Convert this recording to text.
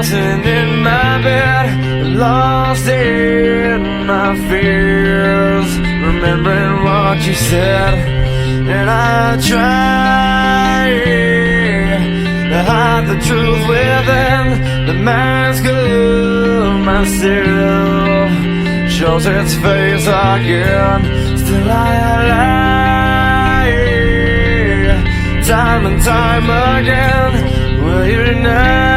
tossing in my bed, lost in my fears, remembering what you said. And I try to hide the truth within the mask of myself, shows its face again. Still I lie, time and time again. Will you now?